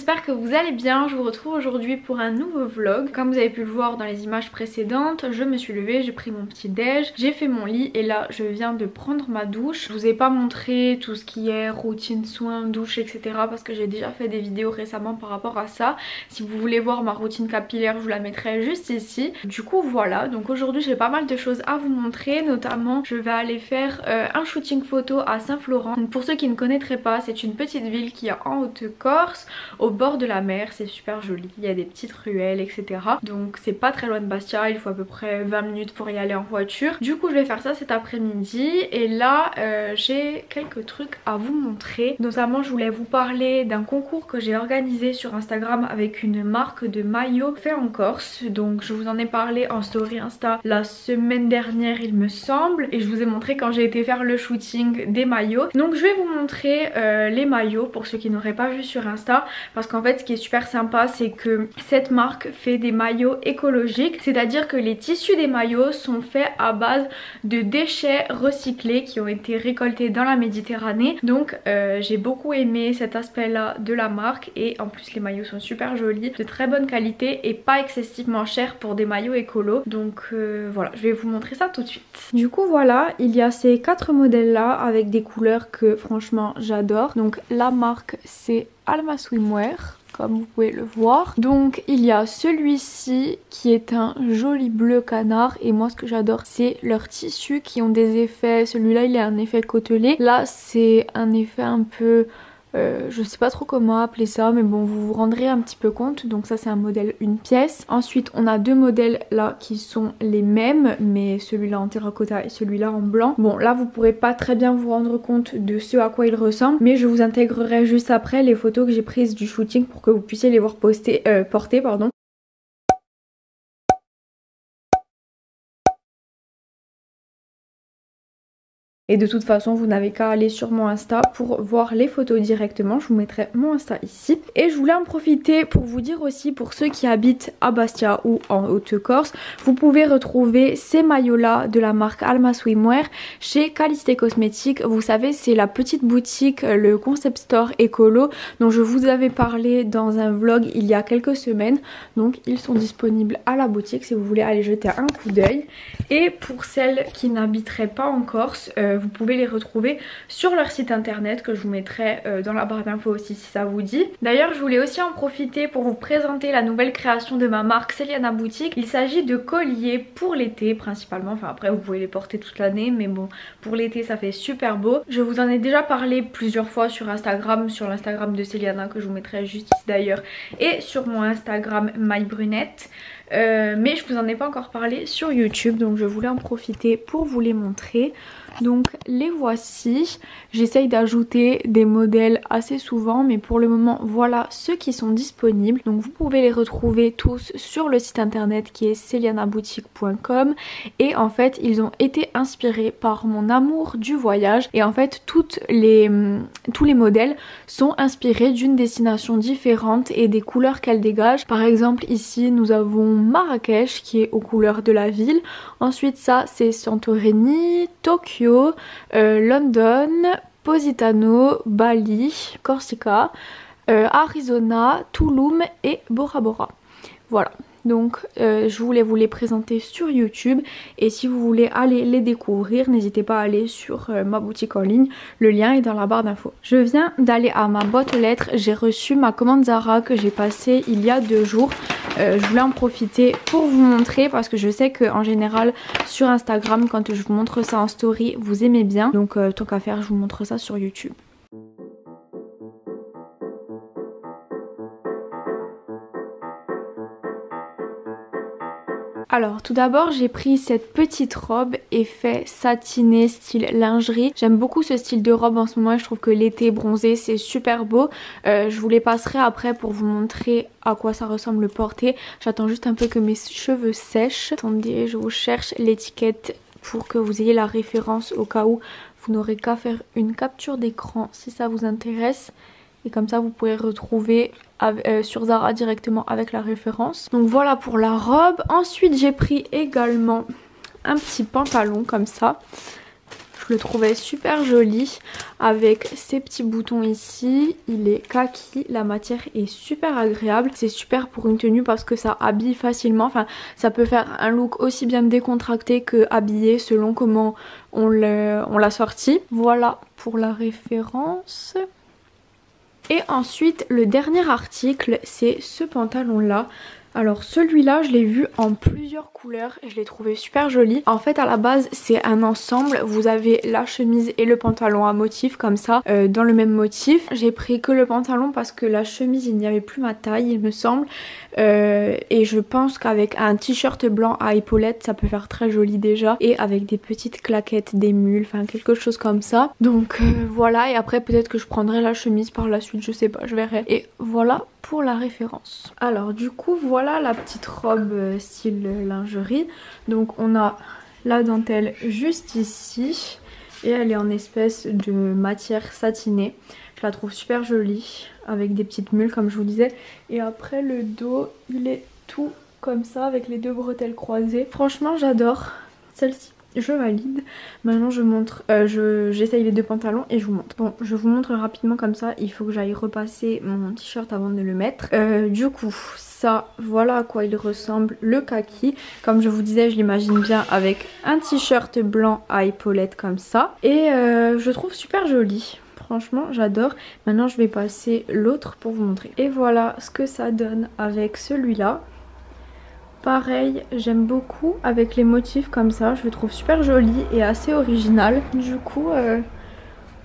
j'espère que vous allez bien. Je vous retrouve aujourd'hui pour un nouveau vlog. Comme vous avez pu le voir dans les images précédentes, je me suis levée, j'ai pris mon petit déj, j'ai fait mon lit et là je viens de prendre ma douche. Je vous ai pas montré tout ce qui est routine, soins, douche, etc. parce que j'ai déjà fait des vidéos récemment par rapport à ça. Si vous voulez voir ma routine capillaire, je vous la mettrai juste ici. Du coup voilà, donc aujourd'hui j'ai pas mal de choses à vous montrer, notamment je vais aller faire un shooting photo à Saint-Florent. Pour ceux qui ne connaîtraient pas, c'est une petite ville qui est en Haute-Corse, au bord de la mer, c'est super joli, il y a des petites ruelles etc. Donc c'est pas très loin de Bastia, il faut à peu près 20 minutes pour y aller en voiture. Du coup je vais faire ça cet après-midi et là j'ai quelques trucs à vous montrer. Notamment je voulais vous parler d'un concours que j'ai organisé sur Instagram avec une marque de maillots fait en Corse. Donc je vous en ai parlé en story Insta la semaine dernière il me semble, et je vous ai montré quand j'ai été faire le shooting des maillots. Donc je vais vous montrer les maillots pour ceux qui n'auraient pas vu sur Insta, parce qu'en fait ce qui est super sympa c'est que cette marque fait des maillots écologiques, c'est à dire que les tissus des maillots sont faits à base de déchets recyclés qui ont été récoltés dans la Méditerranée. Donc j'ai beaucoup aimé cet aspect là de la marque, et en plus les maillots sont super jolis, de très bonne qualité et pas excessivement chers pour des maillots écolos. Donc voilà, je vais vous montrer ça tout de suite. Du coup voilà, il y a ces 4 modèles là avec des couleurs que franchement j'adore. Donc la marque c'est Alma Swimwear, comme vous pouvez le voir. Donc il y a celui-ci qui est un joli bleu canard, et moi ce que j'adore c'est leurs tissus qui ont des effets. Celui-là il a un effet côtelé, là c'est un effet un peu je sais pas trop comment appeler ça, mais bon vous vous rendrez un petit peu compte. Donc ça c'est un modèle une pièce. Ensuite on a deux modèles là qui sont les mêmes, mais celui-là en terracotta et celui-là en blanc. Bon là vous pourrez pas très bien vous rendre compte de ce à quoi il ressemble, mais je vous intégrerai juste après les photos que j'ai prises du shooting pour que vous puissiez les voir porter pardon. Et de toute façon vous n'avez qu'à aller sur mon Insta pour voir les photos directement. Je vous mettrai mon Insta ici. Et je voulais en profiter pour vous dire aussi, pour ceux qui habitent à Bastia ou en Haute-Corse, vous pouvez retrouver ces maillots là de la marque Alma Swimwear chez Calisté Cosmétiques. Vous savez c'est la petite boutique, le concept store écolo dont je vous avais parlé dans un vlog il y a quelques semaines. Donc ils sont disponibles à la boutique si vous voulez aller jeter un coup d'œil. Et pour celles qui n'habiteraient pas en Corse, vous pouvez les retrouver sur leur site internet que je vous mettrai dans la barre d'infos aussi si ça vous dit. D'ailleurs je voulais aussi en profiter pour vous présenter la nouvelle création de ma marque Celiana Boutique. Il s'agit de colliers pour l'été principalement, enfin après vous pouvez les porter toute l'année, mais bon pour l'été ça fait super beau. Je vous en ai déjà parlé plusieurs fois sur Instagram, sur l'Instagram de Celiana que je vous mettrai juste ici d'ailleurs, et sur mon Instagram MyBrunette. Mais je vous en ai pas encore parlé sur YouTube, donc je voulais en profiter pour vous les montrer. Donc les voici, j'essaye d'ajouter des modèles assez souvent, mais pour le moment voilà ceux qui sont disponibles. Donc vous pouvez les retrouver tous sur le site internet qui est celianaboutique.com, et en fait ils ont été inspirés par mon amour du voyage, et en fait tous les modèles sont inspirés d'une destination différente et des couleurs qu'elle dégage. Par exemple ici nous avons Marrakech qui est aux couleurs de la ville, ensuite ça c'est Santorini, Tokyo, London, Positano, Bali, Corsica, Arizona, Tulum et Bora Bora. Voilà. Donc je voulais vous les présenter sur YouTube, et si vous voulez aller les découvrir n'hésitez pas à aller sur ma boutique en ligne, le lien est dans la barre d'infos. Je viens d'aller à ma boîte aux lettres, j'ai reçu ma commande Zara que j'ai passée il y a 2 jours. Je voulais en profiter pour vous montrer parce que je sais qu'en général sur Instagram quand je vous montre ça en story vous aimez bien, donc tant qu'à faire je vous montre ça sur YouTube. Alors tout d'abord j'ai pris cette petite robe effet satiné style lingerie. J'aime beaucoup ce style de robe en ce moment, je trouve que l'été bronzé c'est super beau. Je vous les passerai après pour vous montrer à quoi ça ressemble le porté. J'attends juste un peu que mes cheveux sèchent. Attendez, je vous cherche l'étiquette pour que vous ayez la référence au cas où. Vous n'aurez qu'à faire une capture d'écran si ça vous intéresse. Et comme ça vous pourrez retrouver sur Zara directement avec la référence. Donc voilà pour la robe. Ensuite j'ai pris également un petit pantalon comme ça. Je je le trouvais super joli avec ces petits boutons ici. Il est kaki, la matière est super agréable. C'est super pour une tenue parce que ça habille facilement. Enfin, ça peut faire un look aussi bien décontracté que habillé selon comment on l'a sorti. Voilà pour la référence. Et ensuite, le dernier article, c'est ce pantalon-là. Alors celui-là, je l'ai vu en plusieurs couleurs et je l'ai trouvé super joli. En fait, à la base, c'est un ensemble. Vous avez la chemise et le pantalon à motif comme ça, dans le même motif. J'ai pris que le pantalon parce que la chemise, il n'y avait plus ma taille, il me semble. Et je pense qu'avec un t-shirt blanc à épaulettes, ça peut faire très joli déjà. Et avec des petites claquettes, des mules, enfin quelque chose comme ça. Donc voilà, et après peut-être que je prendrai la chemise par la suite, je sais pas, je verrai. Et voilà pour la référence. Alors du coup, voilà la petite robe style lingerie. Donc on a la dentelle juste ici. Et elle est en espèce de matière satinée. Je la trouve super jolie avec des petites mules comme je vous disais. Et après le dos, il est tout comme ça avec les deux bretelles croisées. Franchement j'adore celle-ci. Je valide. Maintenant je montre, j'essaye les deux pantalons et je vous montre. Bon, je vous montre rapidement comme ça. Il faut que j'aille repasser mon t-shirt avant de le mettre. Du coup, ça, voilà à quoi il ressemble, le kaki. Comme je vous disais, je l'imagine bien avec un t-shirt blanc à épaulettes comme ça. Et je trouve super joli. Franchement, j'adore. Maintenant, je vais passer l'autre pour vous montrer. Et voilà ce que ça donne avec celui-là. Pareil, j'aime beaucoup avec les motifs comme ça, je le trouve super joli et assez original. Du coup,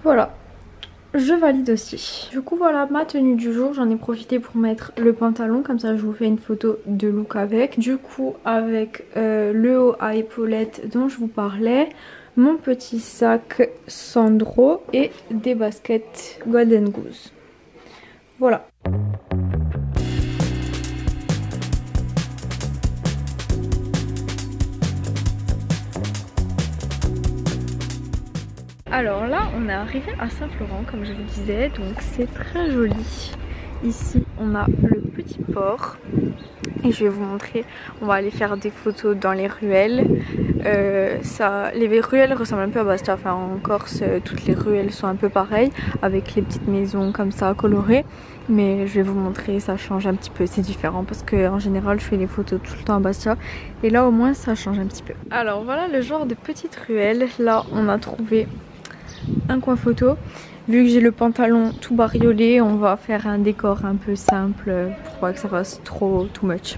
voilà, je valide aussi. Du coup, voilà ma tenue du jour, j'en ai profité pour mettre le pantalon, comme ça je vous fais une photo de look avec. Du coup, avec le haut à épaulettes dont je vous parlais, mon petit sac Sandro et des baskets Golden Goose. Voilà. Alors là, on est arrivé à Saint-Florent, comme je vous disais, donc c'est très joli. Ici, on a le petit port et je vais vous montrer. On va aller faire des photos dans les ruelles. Les ruelles ressemblent un peu à Bastia. Enfin, en Corse, toutes les ruelles sont un peu pareilles, avec les petites maisons comme ça colorées. Mais je vais vous montrer, ça change un petit peu, c'est différent parce qu'en général je fais les photos tout le temps à Bastia et là au moins ça change un petit peu. Alors voilà le genre de petite ruelle. Là on a trouvé un coin photo. Vu que j'ai le pantalon tout bariolé, on va faire un décor un peu simple pour pas que ça fasse trop too much.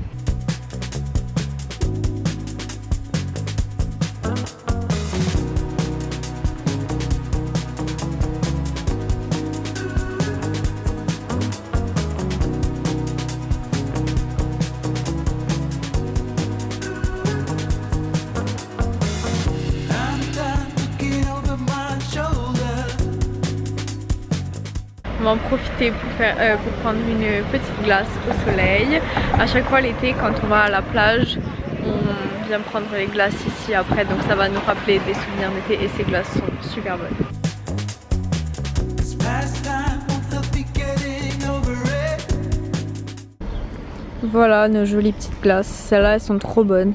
On va en profiter pour prendre une petite glace au soleil. À chaque fois l'été, quand on va à la plage, on vient prendre les glaces ici après, donc ça va nous rappeler des souvenirs d'été et ces glaces sont super bonnes. Voilà nos jolies petites glaces, celles-là elles sont trop bonnes.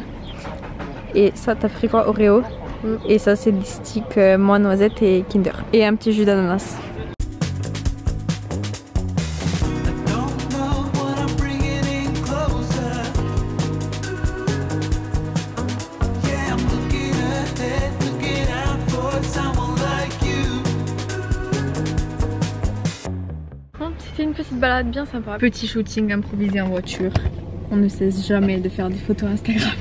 Et ça, t'as pris quoi? Oreo? Et ça c'est des sticks moi noisette et Kinder. Et un petit jus d'ananas. C'était une petite balade bien sympa. Petit shooting improvisé en voiture. On ne cesse jamais de faire des photos Instagram.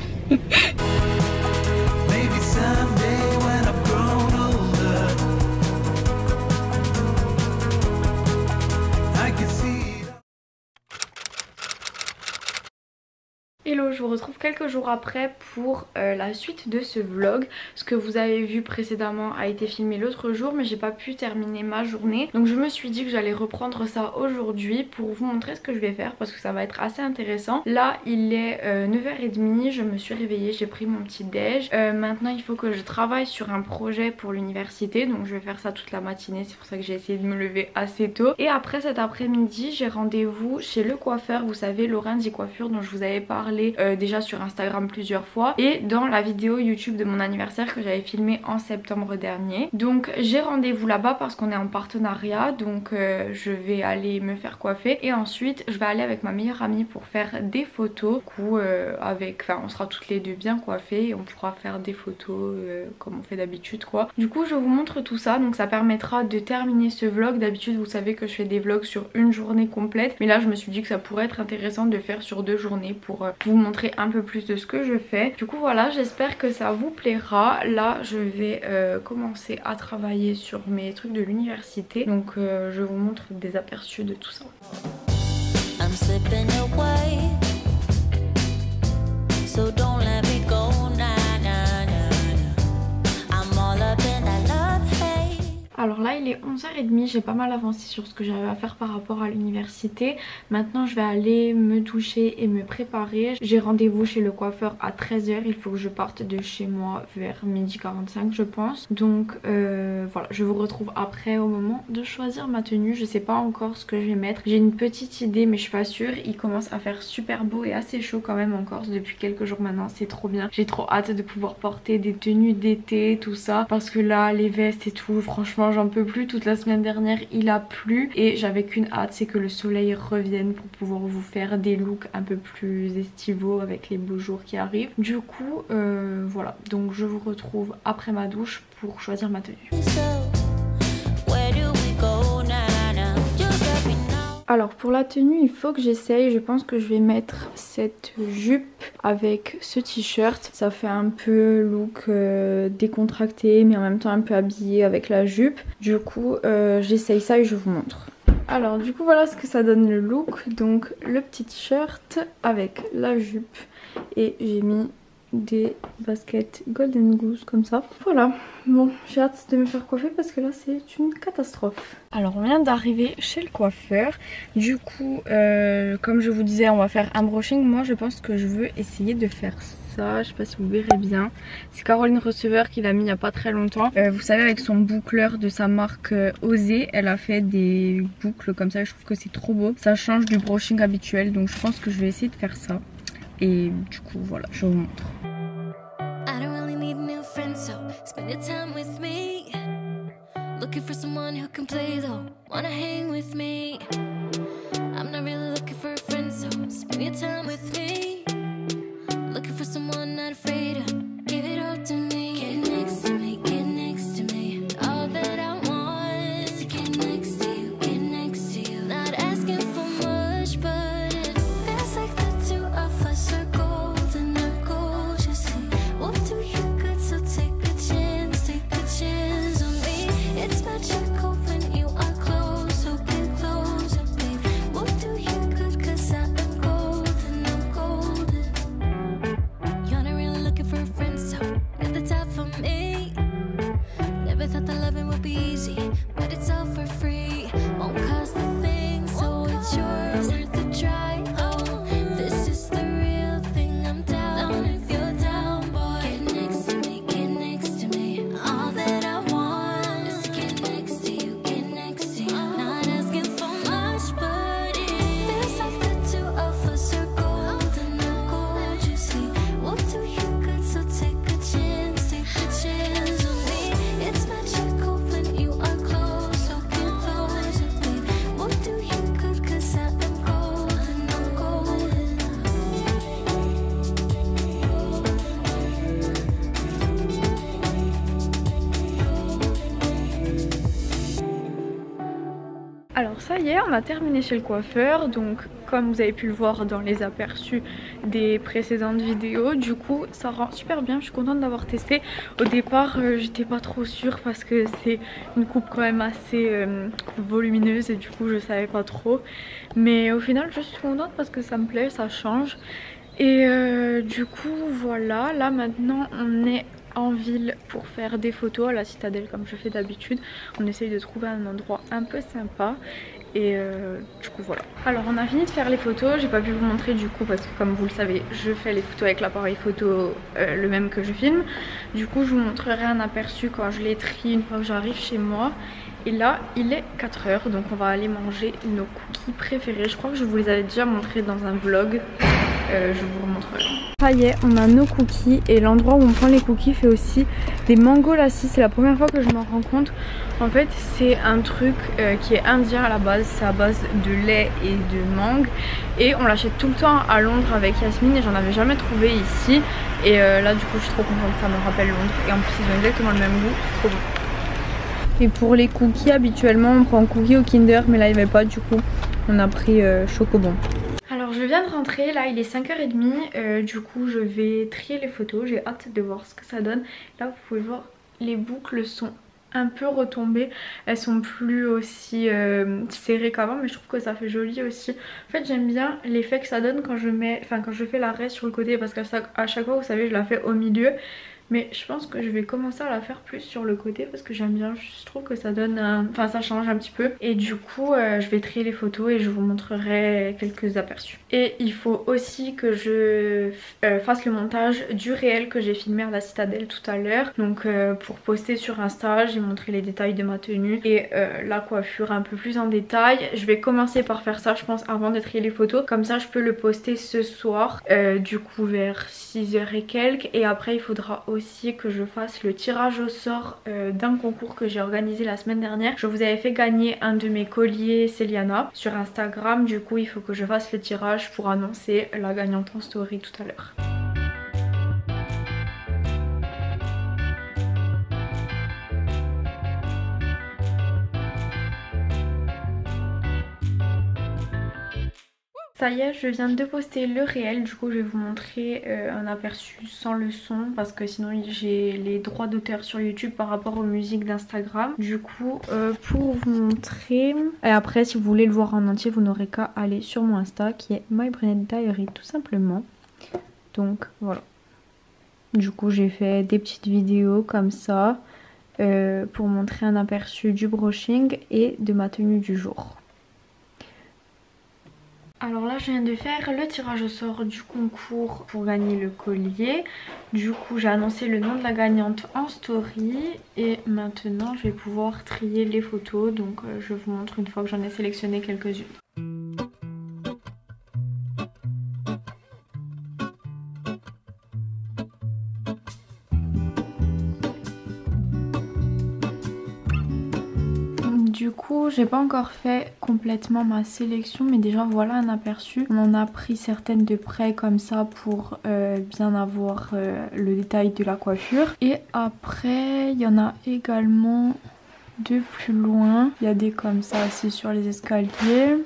Hello, je vous retrouve quelques jours après pour la suite de ce vlog. Ce que vous avez vu précédemment a été filmé l'autre jour, mais j'ai pas pu terminer ma journée. Donc je me suis dit que j'allais reprendre ça aujourd'hui pour vous montrer ce que je vais faire parce que ça va être assez intéressant. Là il est 9h30, je me suis réveillée, j'ai pris mon petit déj. Maintenant il faut que je travaille sur un projet pour l'université, donc je vais faire ça toute la matinée, c'est pour ça que j'ai essayé de me lever assez tôt. Et après cet après-midi j'ai rendez-vous chez le coiffeur, vous savez Lorenzi Coiffure dont je vous avais parlé déjà sur Instagram plusieurs fois et dans la vidéo YouTube de mon anniversaire que j'avais filmé en septembre dernier. Donc j'ai rendez-vous là-bas parce qu'on est en partenariat, donc je vais aller me faire coiffer et ensuite je vais aller avec ma meilleure amie pour faire des photos. Du coup on sera toutes les deux bien coiffées et on pourra faire des photos comme on fait d'habitude quoi. Du coup je vous montre tout ça, donc ça permettra de terminer ce vlog. D'habitude vous savez que je fais des vlogs sur une journée complète, mais là je me suis dit que ça pourrait être intéressant de faire sur 2 journées pour vous montrer un peu plus de ce que je fais. Du coup voilà, j'espère que ça vous plaira. Là je vais commencer à travailler sur mes trucs de l'université, donc je vous montre des aperçus de tout ça. I'm slipping away, so don't let me go, nah, nah, nah. I'm all up in that love hate. Alors là il est 11h30, j'ai pas mal avancé sur ce que j'avais à faire par rapport à l'université. Maintenant je vais aller me doucher et me préparer. J'ai rendez-vous chez le coiffeur à 13h, il faut que je parte de chez moi vers 12h45 je pense. Donc voilà, je vous retrouve après au moment de choisir ma tenue. Je sais pas encore ce que je vais mettre, j'ai une petite idée mais je suis pas sûre. Il commence à faire super beau et assez chaud quand même en Corse depuis quelques jours maintenant, c'est trop bien. J'ai trop hâte de pouvoir porter des tenues d'été, tout ça, parce que là les vestes et tout, franchement j'en peux plus. Toute la semaine dernière il a plu et j'avais qu'une hâte, c'est que le soleil revienne pour pouvoir vous faire des looks un peu plus estivaux avec les beaux jours qui arrivent. Du coup voilà, donc je vous retrouve après ma douche pour choisir ma tenue. Alors pour la tenue il faut que j'essaye, je pense que je vais mettre cette jupe avec ce t-shirt. Ça fait un peu look décontracté mais en même temps un peu habillé avec la jupe. Du coup j'essaye ça et je vous montre. Alors du coup voilà ce que ça donne le look. Donc le petit t-shirt avec la jupe et j'ai mis des baskets Golden Goose comme ça. Voilà, bon j'ai hâte de me faire coiffer parce que là c'est une catastrophe. Alors on vient d'arriver chez le coiffeur. Du coup comme je vous disais on va faire un brushing. Moi je pense que je veux essayer de faire ça, je sais pas si vous verrez bien. C'est Caroline Receveur qui l'a mis il n'y a pas très longtemps. Vous savez avec son boucleur de sa marque Osé, elle a fait des boucles comme ça et je trouve que c'est trop beau. Ça change du brushing habituel, donc je pense que je vais essayer de faire ça. Et du coup voilà, je vous montre. Looking for someone who can play though, wanna hang with me. I'm not really looking for a friend, so spend your time with me. Looking for someone not afraid to give it all to me. Get next to me, get next to me. All that I want is to get next to you, get next to you. Not asking for much, but it feels like the two of us are golden or gold. You see, we'll do you good, so take a chance on me. It's magical when you are close, so get closer, babe. We'll do you good, cause I am golden, I'm golden. You're not really looking for a friend, so at the top for me. Never thought that loving would be easy, but it's all for free. Won't cost a thing, so it's yours, worth a try. Oh, this is the real thing, I'm down if you're down, boy. Get next to me, get next to me. All that I want is to get next to you, get next to you. Not asking for much, but it feels like the two of us are golden or gold. You see, we'll do you good, so take a chance on me. It's magical when you are close, so get closer, babe. We'll do you good, cause I am golden, I'm golden. Alors ça y est, on a terminé chez le coiffeur, donc comme vous avez pu le voir dans les aperçus des précédentes vidéos, du coup ça rend super bien, je suis contente d'avoir testé. Au départ j'étais pas trop sûre parce que c'est une coupe quand même assez volumineuse et du coup je savais pas trop, mais au final je suis contente parce que ça me plaît, ça change. Et du coup voilà, là maintenant on est en ville pour faire des photos à la Citadelle comme je fais d'habitude. On essaye de trouver un endroit un peu sympa et du coup voilà. Alors on a fini de faire les photos, j'ai pas pu vous montrer du coup parce que comme vous le savez je fais les photos avec l'appareil photo le même que je filme. Du coup je vous montrerai un aperçu quand je les trie une fois que j'arrive chez moi. Et là il est 4 h, donc on va aller manger nos cookies préférés. Je crois que je vous les avais déjà montrés dans un vlog. je vous remontrerai. Ça y est, on a nos cookies et l'endroit où on prend les cookies fait aussi des mango lassi. C'est la première fois que je m'en rends compte. En fait, c'est un truc qui est indien à la base. C'est à base de lait et de mangue. Et on l'achète tout le temps à Londres avec Yasmine et j'en avais jamais trouvé ici. Et là, du coup, je suis trop contente. Ça me rappelle Londres. Et en plus, ils ont exactement le même goût. C'est trop bon. Et pour les cookies, habituellement, on prend cookies au Kinder. Mais là, il n'y avait pas. Du coup, on a pris Chocobon. Alors je viens de rentrer, là il est 5h30, du coup je vais trier les photos, j'ai hâte de voir ce que ça donne. Là vous pouvez voir, les boucles sont un peu retombées, elles sont plus aussi serrées qu'avant, mais je trouve que ça fait joli aussi. En fait j'aime bien l'effet que ça donne quand je fais l'arrêt sur le côté, parce qu'à chaque fois vous savez je la fais au milieu. Mais je pense que je vais commencer à la faire plus sur le côté parce que j'aime bien, je trouve que ça donne enfin ça change un petit peu. Et du coup je vais trier les photos et je vous montrerai quelques aperçus. Et il faut aussi que je fasse le montage du réel que j'ai filmé à la Citadelle tout à l'heure. Donc pour poster sur Insta, j'ai montré les détails de ma tenue et la coiffure un peu plus en détail. Je vais commencer par faire ça je pense avant de trier les photos. Comme ça je peux le poster ce soir, du coup vers 6h et quelques. Et après il faudra aussi que je fasse le tirage au sort d'un concours que j'ai organisé la semaine dernière. Je vous avais fait gagner un de mes colliers Celiana sur Instagram, du coup il faut que je fasse le tirage pour annoncer la gagnante en story tout à l'heure. Ça y est, je viens de poster le réel, du coup je vais vous montrer un aperçu sans le son parce que sinon j'ai les droits d'auteur sur YouTube par rapport aux musiques d'Instagram. Du coup pour vous montrer, et après si vous voulez le voir en entier vous n'aurez qu'à aller sur mon Insta qui est My Brunette Diary tout simplement. Donc voilà. Du coup j'ai fait des petites vidéos comme ça pour montrer un aperçu du brushing et de ma tenue du jour. Alors là je viens de faire le tirage au sort du concours pour gagner le collier. Du coup j'ai annoncé le nom de la gagnante en story. Et maintenant je vais pouvoir trier les photos. Donc je vous montre une fois que j'en ai sélectionné quelques-unes. Du coup j'ai pas encore fait complètement ma sélection, mais déjà voilà un aperçu. On en a pris certaines de près comme ça pour bien avoir le détail de la coiffure. Et après il y en a également de plus loin. Il y a des comme ça assis sur les escaliers.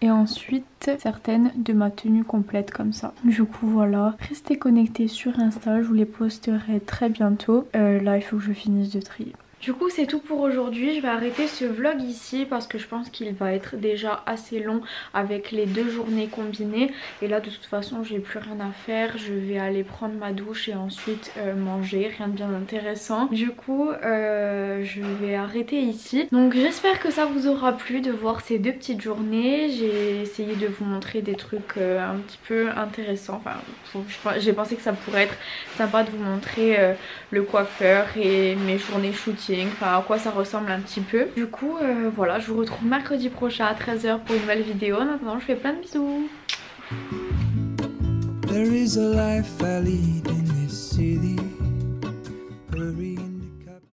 Et ensuite certaines de ma tenue complète comme ça. Du coup voilà, restez connectés sur Insta, je vous les posterai très bientôt. Là il faut que je finisse de trier. Du coup c'est tout pour aujourd'hui, je vais arrêter ce vlog ici parce que je pense qu'il va être déjà assez long avec les 2 journées combinées. Et là de toute façon j'ai plus rien à faire, je vais aller prendre ma douche et ensuite manger, rien de bien intéressant. Du coup je vais arrêter ici. Donc j'espère que ça vous aura plu de voir ces 2 petites journées. J'ai essayé de vous montrer des trucs un petit peu intéressants. Enfin j'ai pensé que ça pourrait être sympa de vous montrer le coiffeur et mes journées shooting. Enfin à quoi ça ressemble un petit peu. Du coup voilà, je vous retrouve mercredi prochain à 13h pour une nouvelle vidéo. En attendant je fais plein de bisous. There is a life I lead in this city.